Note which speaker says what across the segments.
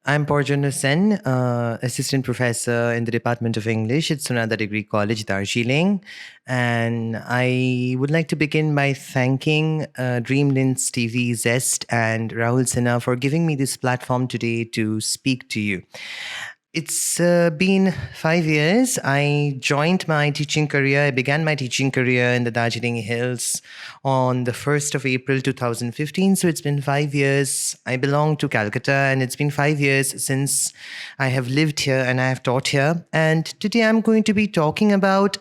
Speaker 1: I'm Parjanya Sen, assistant professor in the Department of English at Sunanda Degree College, Darjeeling. And I would like to begin by thanking DreamLens TV, Zest, and Rahul Sinha for giving me this platform today to speak to you. It's been 5 years. I joined my teaching career. I began my teaching career in the Darjeeling Hills on the 1st of April 2015. So it's been 5 years. I belong to Calcutta, and it's been 5 years since I have lived here and I have taught here. And today I'm going to be talking about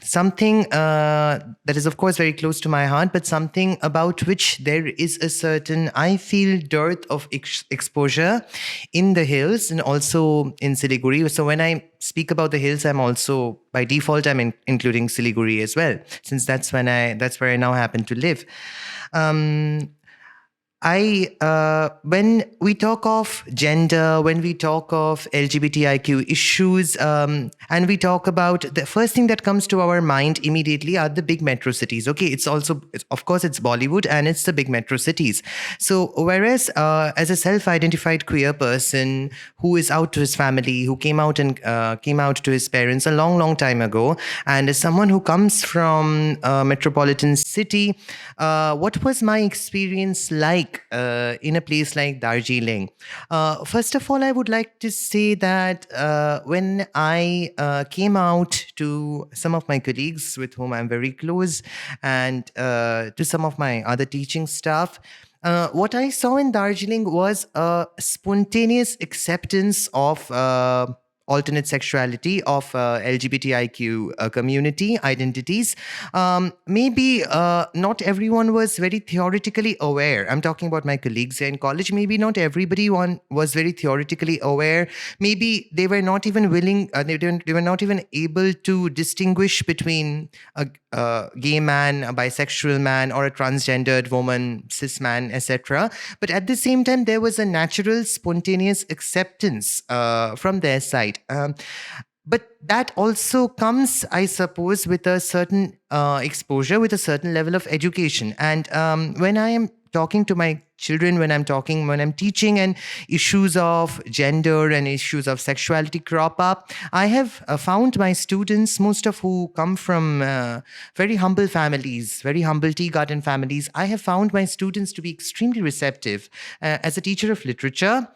Speaker 1: something that is, of course, very close to my heart, but something about which there is a certain, I feel, dearth of exposure in the hills and also in Siliguri. So when I speak about the hills, I'm also, by default, I'm including Siliguri as well, since that's where I now happen to live. When we talk of gender, when we talk of LGBTIQ issues, and we talk about, the first thing that comes to our mind immediately are the big metro cities. Okay, of course, it's Bollywood and it's the big metro cities. So whereas as a self-identified queer person who is out to his family, who came out to his parents a long, long time ago, and as someone who comes from a metropolitan city, what was my experience like in a place like Darjeeling? First of all, I would like to say that when I came out to some of my colleagues with whom I'm very close and to some of my other teaching staff, what I saw in Darjeeling was a spontaneous acceptance of alternate sexuality, of LGBTIQ community identities. Maybe not everyone was very theoretically aware. I'm talking about my colleagues here in college. Maybe not everybody was very theoretically aware. Maybe they were not even willing, they were not even able to distinguish between a gay man, a bisexual man, or a transgendered woman, cis man, etc. But at the same time, there was a natural, spontaneous acceptance from their side. But that also comes, I suppose, with a certain exposure, with a certain level of education. And when I am talking to my children, when I'm teaching, and issues of gender and issues of sexuality crop up, I have found my students, most of who come from very humble families, very humble tea garden families, I have found my students to be extremely receptive. As a teacher of literature,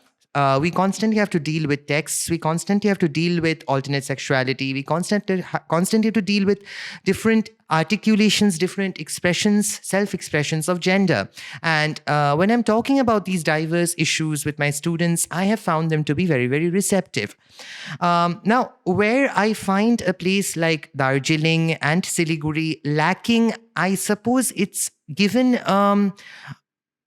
Speaker 1: we constantly have to deal with texts. We constantly have to deal with alternate sexuality. We constantly have to deal with different articulations, different expressions, self-expressions of gender. And when I'm talking about these diverse issues with my students, I have found them to be very, very receptive. Now, where I find a place like Darjeeling and Siliguri lacking, I suppose it's given...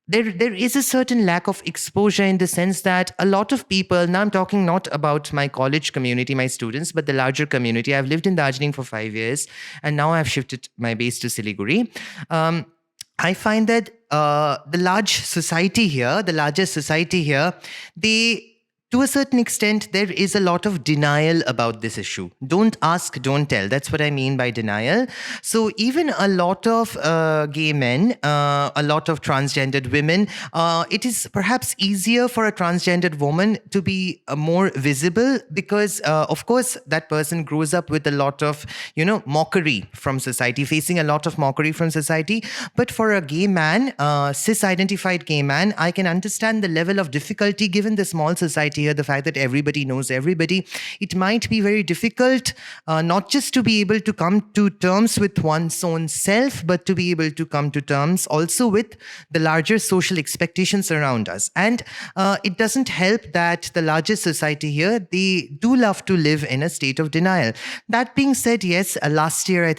Speaker 1: There is a certain lack of exposure, in the sense that a lot of people, now I'm talking not about my college community, my students, but the larger community. I've lived in Darjeeling for 5 years, and now I've shifted my base to Siliguri. I find that the larger society here, to a certain extent, there is a lot of denial about this issue. Don't ask, don't tell. That's what I mean by denial. So even a lot of gay men, a lot of transgendered women, it is perhaps easier for a transgendered woman to be more visible because, of course, that person grows up with a lot of, mockery from society, facing a lot of mockery from society. But for a gay man, cis-identified gay man, I can understand the level of difficulty given the small society here, the fact that everybody knows everybody. It might be very difficult not just to be able to come to terms with one's own self, but to be able to come to terms also with the larger social expectations around us. And it doesn't help that the larger society here, they do love to live in a state of denial. That being said, yes, last year,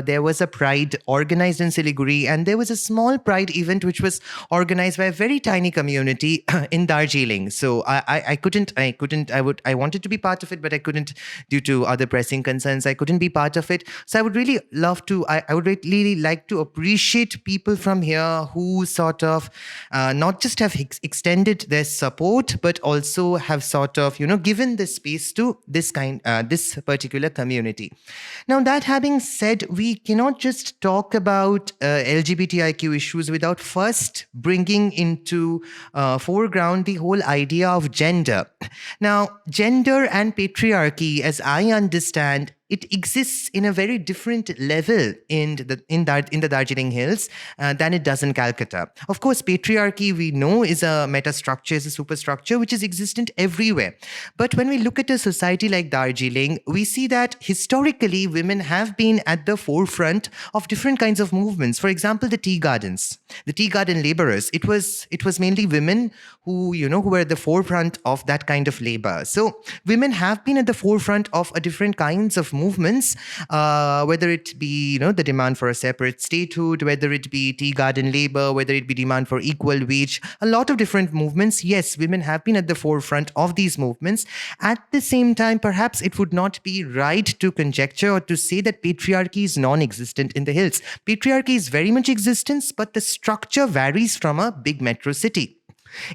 Speaker 1: there was a Pride organized in Siliguri, and there was a small Pride event which was organized by a very tiny community in Darjeeling. So I wanted to be part of it, but I couldn't due to other pressing concerns. I couldn't be part of it. So I would really love to, I would really like to appreciate people from here who sort of not just have extended their support, but also have sort of, given the space to this particular community. Now, that having said, we cannot just talk about LGBTIQ issues without first bringing into foreground the whole idea of gender. Now, gender and patriarchy, as I understand, it exists in a very different level in the Darjeeling Hills than it does in Calcutta. Of course, patriarchy, we know, is a metastructure, is a superstructure which is existent everywhere. But when we look at a society like Darjeeling, we see that historically women have been at the forefront of different kinds of movements. For example, the tea gardens, the tea garden laborers. It was mainly women who were at the forefront of that kind of labor. So women have been at the forefront of different kinds of movements, whether it be the demand for a separate statehood, whether it be tea garden labor, whether it be demand for equal wage, a lot of different movements. Yes, women have been at the forefront of these movements. At the same time, perhaps it would not be right to conjecture or to say that patriarchy is non-existent in the hills. Patriarchy is very much existence, but the structure varies from a big metro city,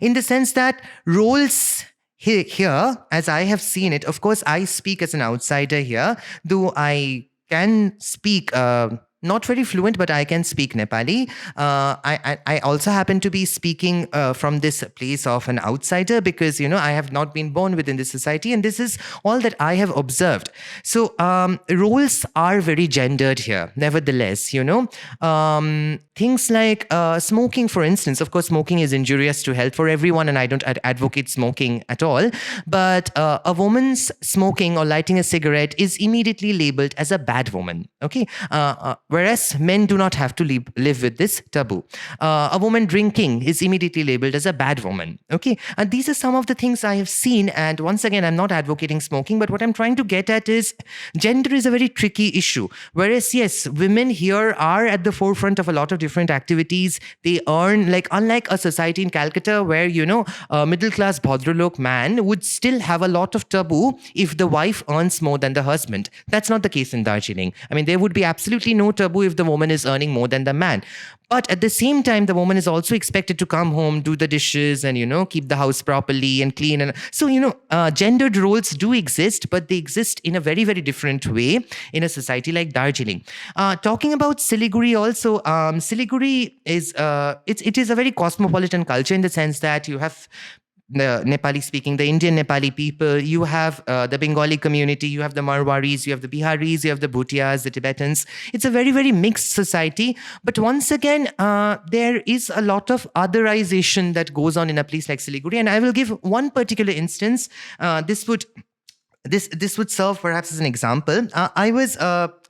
Speaker 1: in the sense that roles here, as I have seen it, of course, I speak as an outsider here, though I can speak not very fluent, but I can speak Nepali. I also happen to be speaking from this place of an outsider because, I have not been born within this society, and this is all that I have observed. So roles are very gendered here, nevertheless, things like smoking, for instance. Of course, smoking is injurious to health for everyone, and I don't advocate smoking at all. But a woman's smoking or lighting a cigarette is immediately labeled as a bad woman. Okay. Whereas men do not have to live with this taboo. A woman drinking is immediately labeled as a bad woman. Okay, and these are some of the things I have seen. And once again, I'm not advocating smoking, but what I'm trying to get at is gender is a very tricky issue. Whereas, yes, women here are at the forefront of a lot of different activities. They earn, unlike a society in Calcutta where, a middle-class Bhadralok man would still have a lot of taboo if the wife earns more than the husband. That's not the case in Darjeeling. I mean, there would be absolutely no taboo if the woman is earning more than the man. But at the same time, the woman is also expected to come home, do the dishes, and, keep the house properly and clean. And so, gendered roles do exist, but they exist in a very, very different way in a society like Darjeeling. Talking about Siliguri also, Siliguri is, it is a very cosmopolitan culture in the sense that you have the Nepali speaking, the Indian Nepali people, you have the Bengali community, you have the Marwaris, you have the Biharis, you have the Bhutias, the Tibetans. It's a very, very mixed society. But once again, there is a lot of otherization that goes on in a place like Siliguri. And I will give one particular instance. This would serve perhaps as an example. I was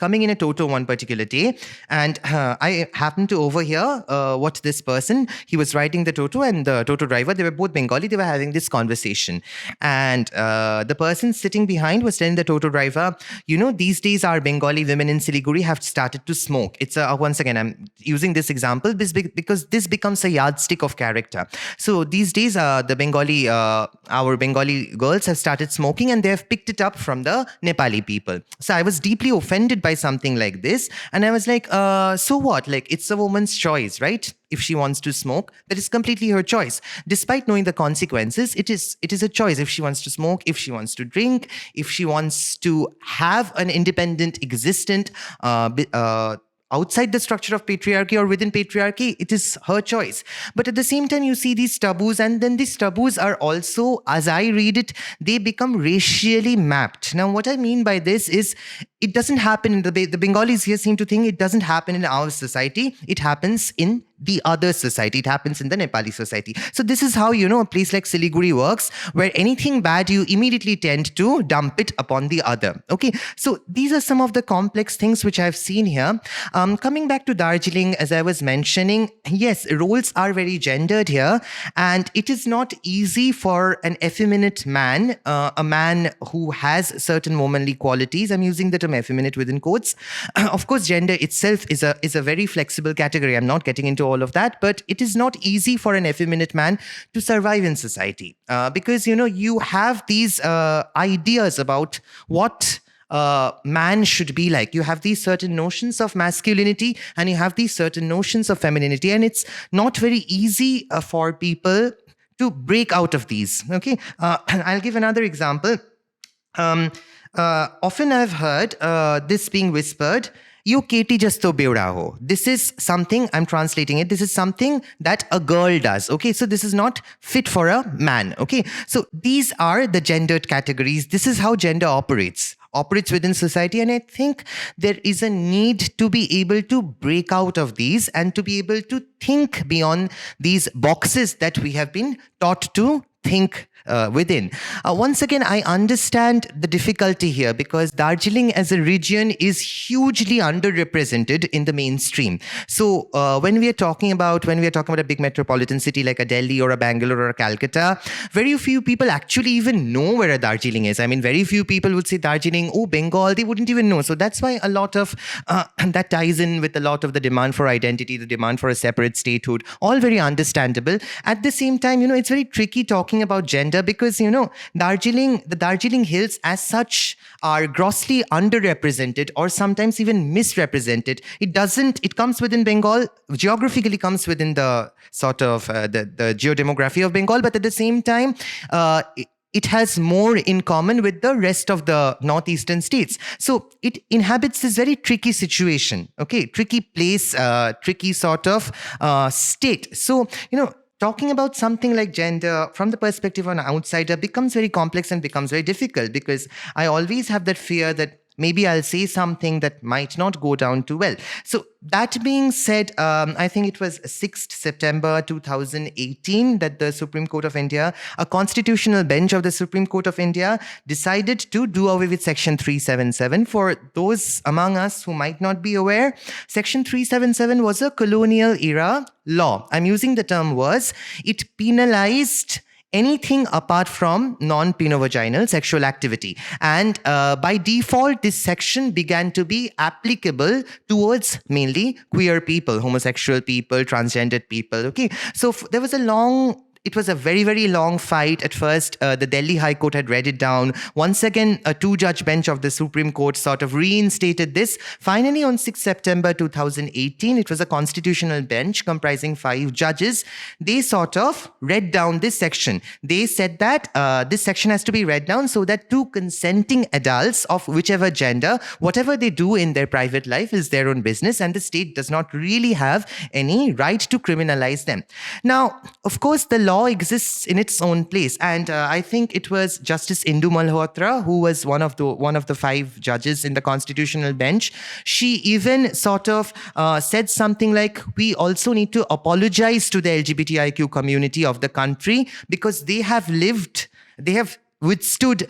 Speaker 1: coming in a Toto one particular day, and I happened to overhear what this person, he was riding the Toto, and the Toto driver, they were both Bengali, they were having this conversation. And the person sitting behind was telling the Toto driver, these days our Bengali women in Siliguri have started to smoke. It's once again, I'm using this example because this becomes a yardstick of character. So these days, our Bengali girls have started smoking, and they have picked it up from the Nepali people. So I was deeply offended by something like this, and I was like, so what? It's a woman's choice, right? If she wants to smoke, that is completely her choice. Despite knowing the consequences, it is a choice. If she wants to smoke, if she wants to drink, if she wants to have an independent existent outside the structure of patriarchy or within patriarchy, it is her choice. But at the same time, you see these taboos, and then these taboos are also, as I read it, they become racially mapped. Now, what I mean by this is, it doesn't happen in the Bengalis here seem to think it doesn't happen in our society. It happens in the other society. It happens in the Nepali society. So this is how, a place like Siliguri works, where anything bad, you immediately tend to dump it upon the other. Okay. So these are some of the complex things which I've seen here. Coming back to Darjeeling, as I was mentioning, yes, roles are very gendered here, and it is not easy for an effeminate man, a man who has certain womanly qualities. I'm using the term effeminate within quotes. Of course, gender itself is a very flexible category. I'm not getting into all of that, but it is not easy for an effeminate man to survive in society because, you have these ideas about what man should be like. You have these certain notions of masculinity and you have these certain notions of femininity, and it's not very easy for people to break out of these. Okay, I'll give another example. Often I've heard this being whispered, "You Katie just to beura ho." This is something, I'm translating it, this is something that a girl does. Okay, so this is not fit for a man. Okay, so these are the gendered categories. This is how gender operates within society. And I think there is a need to be able to break out of these and to be able to think beyond these boxes that we have been taught to think within. Once again, I understand the difficulty here because Darjeeling as a region is hugely underrepresented in the mainstream. So when we are talking about a big metropolitan city like a Delhi or a Bangalore or a Calcutta, very few people actually even know where a Darjeeling is. I mean, very few people would say Darjeeling, oh, Bengal, they wouldn't even know. So that's why a lot of that ties in with a lot of the demand for identity, the demand for a separate statehood, all very understandable. At the same time, it's very tricky talking about gender because, the Darjeeling Hills as such are grossly underrepresented or sometimes even misrepresented. It comes within Bengal, geographically comes within the sort of the geodemography of Bengal, but at the same time, it has more in common with the rest of the northeastern states. So it inhabits this very tricky situation, okay? Tricky place, tricky sort of state. So, talking about something like gender from the perspective of an outsider becomes very complex and becomes very difficult because I always have that fear that maybe I'll say something that might not go down too well. So that being said, I think it was 6th September 2018 that the Supreme Court of India, a constitutional bench of the Supreme Court of India, decided to do away with Section 377. For those among us who might not be aware, Section 377 was a colonial era law. I'm using the term was. It penalized anything apart from non-penovaginal sexual activity. And by default, this section began to be applicable towards mainly queer people, homosexual people, transgendered people. Okay, so there was it was a very, very long fight. At first, the Delhi High Court had read it down. Once again, a two-judge bench of the Supreme Court sort of reinstated this. Finally, on 6th September 2018, it was a constitutional bench comprising 5 judges. They sort of read down this section. They said that this section has to be read down so that 2 consenting adults of whichever gender, whatever they do in their private life is their own business, and the state does not really have any right to criminalize them. Now, of course, the law exists in its own place, and I think it was Justice Indu Malhotra who was one of the 5 judges in the constitutional bench. She even sort of said something like, we also need to apologize to the LGBTIQ community of the country because they have withstood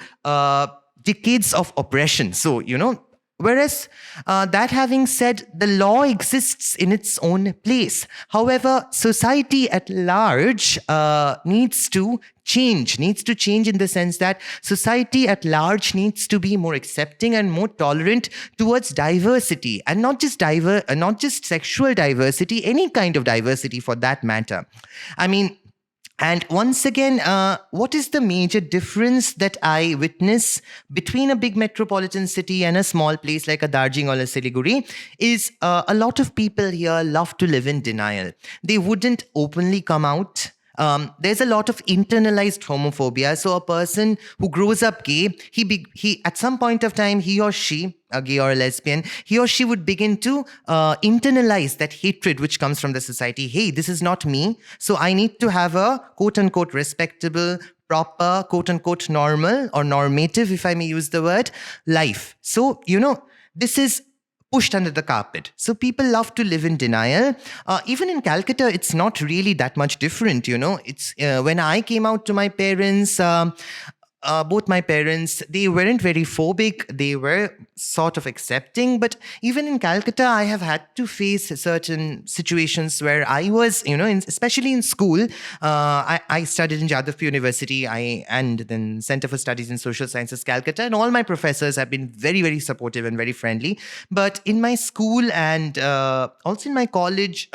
Speaker 1: decades of oppression. So, whereas, that having said, the law exists in its own place. However, society at large needs to change in the sense that society at large needs to be more accepting and more tolerant towards diversity, and not just sexual diversity, any kind of diversity for that matter. I mean, and once again, what is the major difference that I witness between a big metropolitan city and a small place like a Darjeeling or a Siliguri is a lot of people here love to live in denial. They wouldn't openly come out. There's a lot of internalized homophobia. So a person who grows up gay, he at some point of time, he or she, a gay or a lesbian, he or she would begin to internalize that hatred which comes from the society. Hey, this is not me. So I need to have a quote-unquote respectable, proper, quote-unquote normal or normative, if I may use the word, life. So, this is pushed under the carpet. So people love to live in denial. Even in Calcutta, it's not really that much different, It's when I came out to my parents, both my parents, they weren't very phobic. They were sort of accepting. But even in Calcutta, I have had to face certain situations where I was, especially in school. I studied in Jadavpur University and then Center for Studies in Social Sciences, Calcutta. And all my professors have been very, very supportive and very friendly. But in my school and also in my college,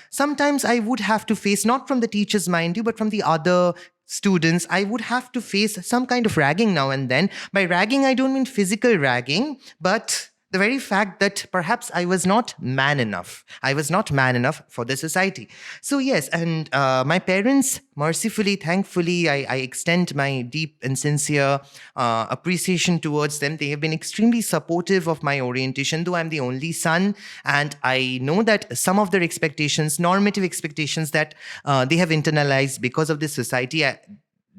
Speaker 1: sometimes I would have to face, not from the teachers, mind you, but from the other students, I would have to face some kind of ragging now and then. By ragging, I don't mean physical ragging, but the very fact that perhaps I was not man enough. I was not man enough for the society. So yes, and my parents, mercifully, thankfully, I extend my deep and sincere appreciation towards them. They have been extremely supportive of my orientation, though I'm the only son. And I know that some of their expectations, normative expectations that they have internalized because of this society,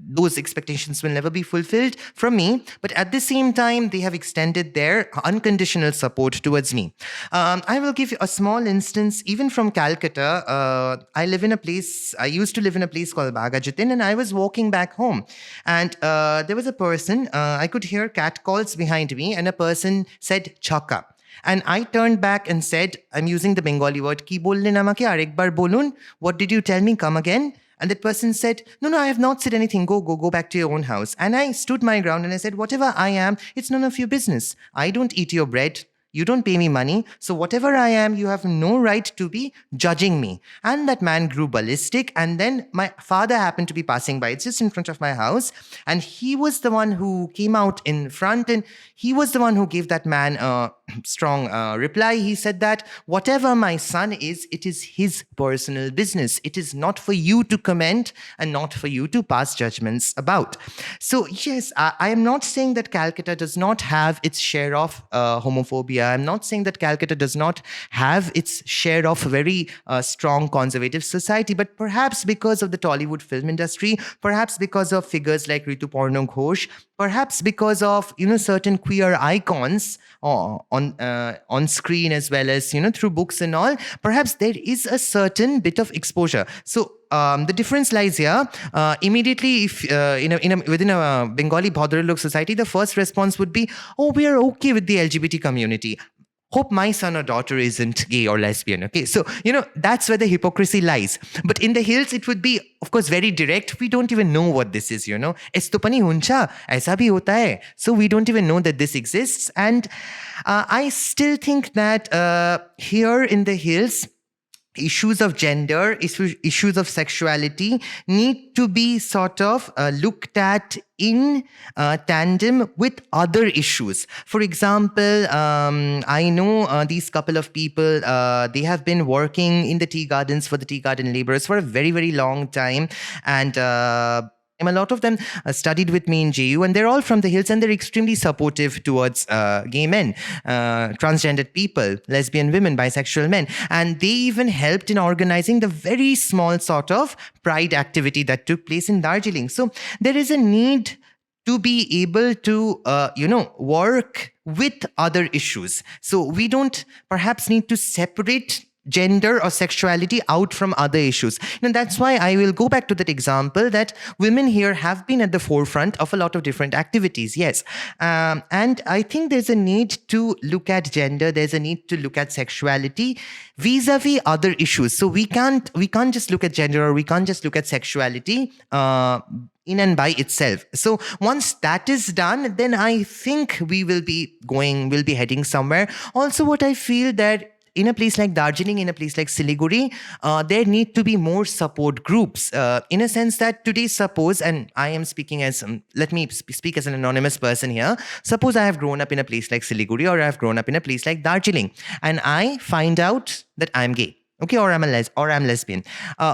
Speaker 1: those expectations will never be fulfilled from me. But at the same time, they have extended their unconditional support towards me. I will give you a small instance, even from Calcutta. I used to live in a place called Bagajitin, and I was walking back home. And there was a person, I could hear cat calls behind me, and a person said, Chaka. And I turned back and said, I'm using the Bengali word, Ki bolle namake arekbar bolun? What did you tell me? Come again? And that person said, no, I have not said anything. Go back to your own house. And I stood my ground and I said, whatever I am, it's none of your business. I don't eat your bread. You don't pay me money. So whatever I am, you have no right to be judging me. And that man grew ballistic. And then my father happened to be passing by. It's just in front of my house. And he was the one who came out in front. And he was the one who gave that man a strong reply. He said that whatever my son is, it is his personal business. It is not for you to comment and not for you to pass judgments about. So yes, I am not saying that Calcutta does not have its share of homophobia. I'm not saying that Calcutta does not have its share of very strong conservative society, but perhaps because of the Tollywood film industry, perhaps because of figures like Rituparna Ghosh, perhaps because of certain queer icons on screen as well as through books and all, perhaps there is a certain bit of exposure. So the difference lies here. Immediately, if within a Bengali Bhadralok society, the first response would be, "Oh, we are okay with the LGBT community. Hope my son or daughter isn't gay or lesbian." Okay, so that's where the hypocrisy lies. But in the hills, it would be, of course, very direct. We don't even know what this is. Esto pani huncha, aisa bhi hota hai. So we don't even know that this exists. And I still think that here in the hills, issues of gender, issues of sexuality need to be sort of looked at in tandem with other issues. For example, I know these couple of people, they have been working in the tea gardens for the tea garden laborers for a very, very long time. And a lot of them studied with me in JU, and they're all from the hills, and they're extremely supportive towards gay men, transgendered people, lesbian women, bisexual men. And they even helped in organizing the very small sort of pride activity that took place in Darjeeling. So there is a need to be able to, work with other issues. So we don't perhaps need to separate gender or sexuality out from other issues. That's why I will go back to that example that women here have been at the forefront of a lot of different activities. Yes. And I think there's a need to look at gender. There's a need to look at sexuality vis-a-vis other issues. So we can't just look at gender, or we can't just look at sexuality in and by itself. So once that is done, then I think we will be heading somewhere. Also, what I feel that in a place like Darjeeling, in a place like Siliguri, there need to be more support groups. In a sense that today, suppose, and I am speaking as, let me speak as an anonymous person here. Suppose I have grown up in a place like Siliguri, or I have grown up in a place like Darjeeling, and I find out that I'm gay. Okay, or I'm lesbian.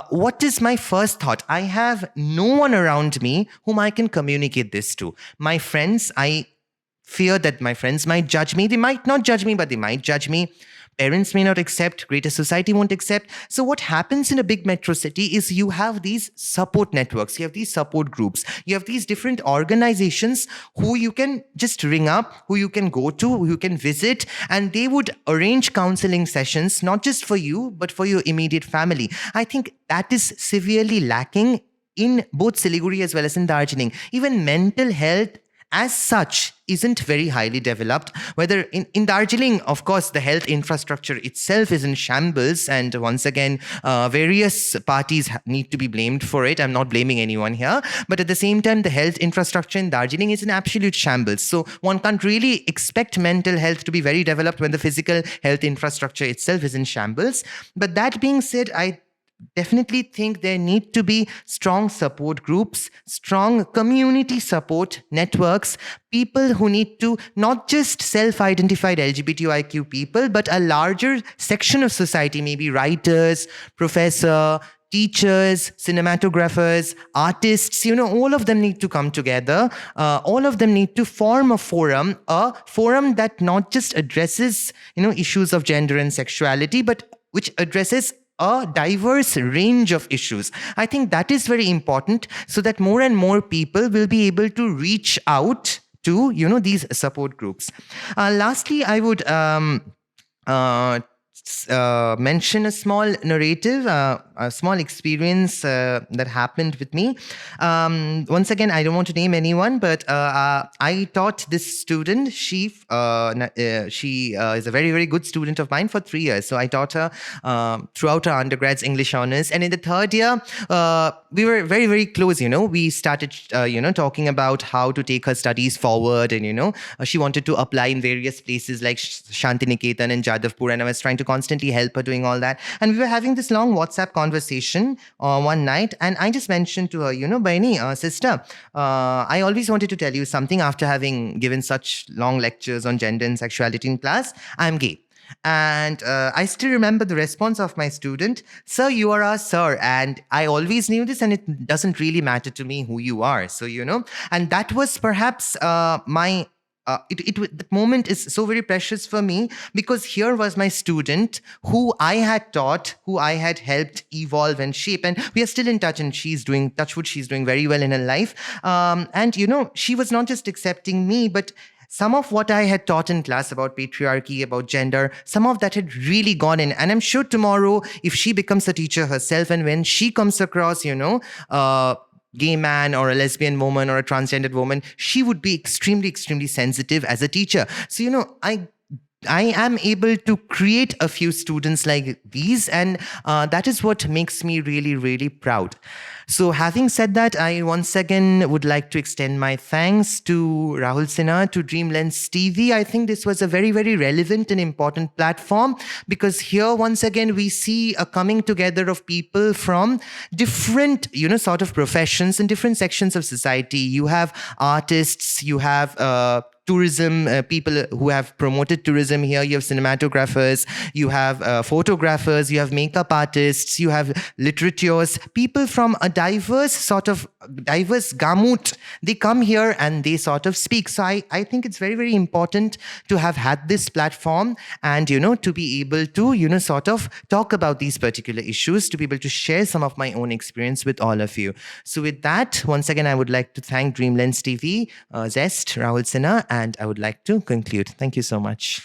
Speaker 1: What is my first thought? I have no one around me whom I can communicate this to. My friends, I fear that my friends might judge me. They might not judge me, but they might judge me. Parents may not accept, greater society won't accept. So what happens in a big metro city is you have these support networks, you have these support groups, you have these different organizations who you can just ring up, who you can go to, who you can visit, and they would arrange counseling sessions, not just for you, but for your immediate family. I think that is severely lacking in both Siliguri as well as in Darjeeling, even mental health as such isn't very highly developed. Whether in Darjeeling, of course, the health infrastructure itself is in shambles. And once again, various parties need to be blamed for it. I'm not blaming anyone here. But at the same time, the health infrastructure in Darjeeling is in absolute shambles. So one can't really expect mental health to be very developed when the physical health infrastructure itself is in shambles. But that being said, I definitely think there need to be strong support groups, strong community support networks, people who need to not just self-identified LGBTIQ people, but a larger section of society, maybe writers, professor, teachers, cinematographers, artists, all of them need to come together. All of them need to form a forum that not just addresses, issues of gender and sexuality, but which addresses a diverse range of issues. I think that is very important so that more and more people will be able to reach out to, these support groups. Lastly, I would mention a small narrative, a small experience that happened with me. Once again, I don't want to name anyone, but I taught this student. She is a very, very good student of mine for 3 years. So I taught her throughout her undergrad's English honors. And in the third year, we were very, very close. We started, talking about how to take her studies forward. And, she wanted to apply in various places like Shantiniketan and Jadavpur. And I was trying to constantly help her doing all that. And we were having this long WhatsApp conversation one night. And I just mentioned to her, Baini, sister, I always wanted to tell you something after having given such long lectures on gender and sexuality in class. I'm gay. And I still remember the response of my student, "Sir, you are our sir. And I always knew this, and it doesn't really matter to me who you are." So, and that was perhaps my that moment is so very precious for me, because here was my student who I had taught, who I had helped evolve and shape, and we are still in touch, and she's doing, touchwood, she's doing very well in her life. And she was not just accepting me, but some of what I had taught in class about patriarchy, about gender, some of that had really gone in. And I'm sure tomorrow, if she becomes a teacher herself, and when she comes across, gay man or a lesbian woman or a transgendered woman, she would be extremely, extremely sensitive as a teacher. So, I am able to create a few students like these, and that is what makes me really, really proud. So having said that, I once again would like to extend my thanks to Rahul Sinha, to DreamLens TV. I think this was a very, very relevant and important platform, because here, once again, we see a coming together of people from different, sort of professions and different sections of society. You have artists, you have tourism, people who have promoted tourism here. You have cinematographers, you have photographers, you have makeup artists, you have literateurs, people from a diverse gamut. They come here and they sort of speak. So I think it's very, very important to have had this platform and, to be able to, sort of talk about these particular issues, to be able to share some of my own experience with all of you. So with that, once again, I would like to thank DreamLens TV, Zest, Rahul Sinha, and I would like to conclude. Thank you so much.